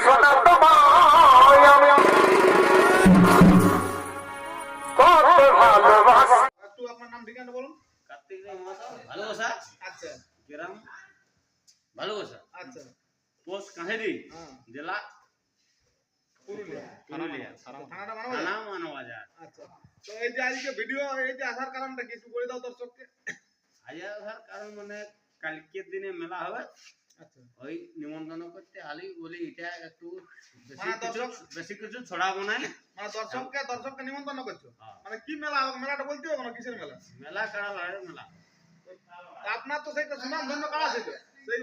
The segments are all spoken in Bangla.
শোনা তোমায় আমি কত ভালোবাসি। একটু আপনার নাম ঠিকানা বলুন। কার্তিক রায় মহাশয় ভালোবাসা আচ্ছা গ্রাম ভালোবাসা আচ্ছা পোস্ট কাহেরি হ্যাঁ জেলা পুরুলিয়া পুরুলিয়া থানাটা থানা মানবাজার। মানবাজার। আচ্ছা তো এই যে আজকে ভিডিও এই যে আসার কারণটা কি একটু বলে দাও দর্শককে। হাজার আসার কারণ মানে কালকের দিনে মেলা হবে, আচ্ছা ওই নিমন্ত্রণ করতে আলি বলি এটা একটু মানে বেশি কিছু ছড়াবো না। মানে দর্শককে নিমন্ত্রণ করছো। হ্যাঁ। মানে কি মেলা হবে? মেলাটা বলতে হবে না, কিসের মেলা? মেলা কাড়া লড়াই মেলা। তা আপনার তো সেইটা সুনাম ধন্য কাড়া ছিল, সেই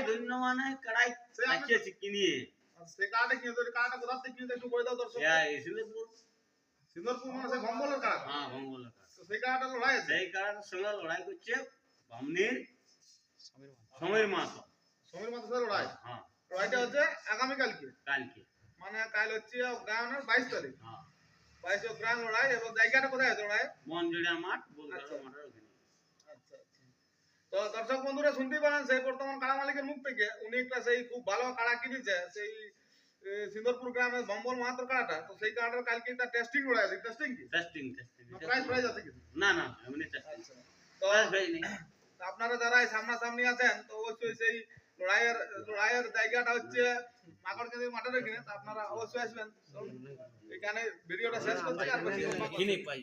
ধন্য মানে কাড়াই সেই আপনি- রাখিয়েছি কিনিয়ে সেই কাড়াটা কি হতো? কাড়াটা কোথা থেকে কিনতে একটু বলে দাও দর্শক। সিলেপুর। সিন্দুরপুর মানে সেই ভম্বলের কাড়া। হ্যাঁ ভঙ্গলের কাড়া। তো সেই কাড়াটা লড়াই আছে। সেই কাড়ার সঙ্গে লড়াই করছে বামনির সমীর মাহাতো। সমীর মাথা সাথে লড়াই। হ্যাঁ লড়াইটা হচ্ছে আগামীকালকে, কালকে। মানে কাল হচ্ছে অগ্রহায়ণের 22 তারিখ। হ্যাঁ 22 অগ্রহায়ণ লড়াই। এবং জায়গাটা কোথায় আছে লড়াই? মনজুড়িয়া মাঠ বলগাড়া আচ্ছা। মাঠের ওখানে। আচ্ছা আচ্ছা। তো দর্শক বন্ধুরা শুনতেই পারেন সেই বর্তমান কাড়া মালিকের মুখ থেকে, উনি একটা সেই খুব ভালো কাড়া কিনেছে সেই সিন্দুরপুর গ্রামের বম্বল মাহাতোর কাড়াটা। তো সেই কাড়াটার কালকে একটা টেস্টিং লড়াই আছে। টেস্টিং কি টেস্টিং প্রাইজ আছে কি? না না এমনি টেস্টিং আচ্ছা। তো প্রাইস হয়নি। তো আপনারা যারা এই সামনাসামনি আছেন তো অবশ্যই সেই লড়াইয়ের জায়গাটা হচ্ছে মাকড়কেন্দ্রের মাঠের এখানে। তো আপনারা অবশ্যই আসবেন। তো এখানে ভিডিওটা শেষ করছি আর বেশি কথা বলবো না। কিনে পাই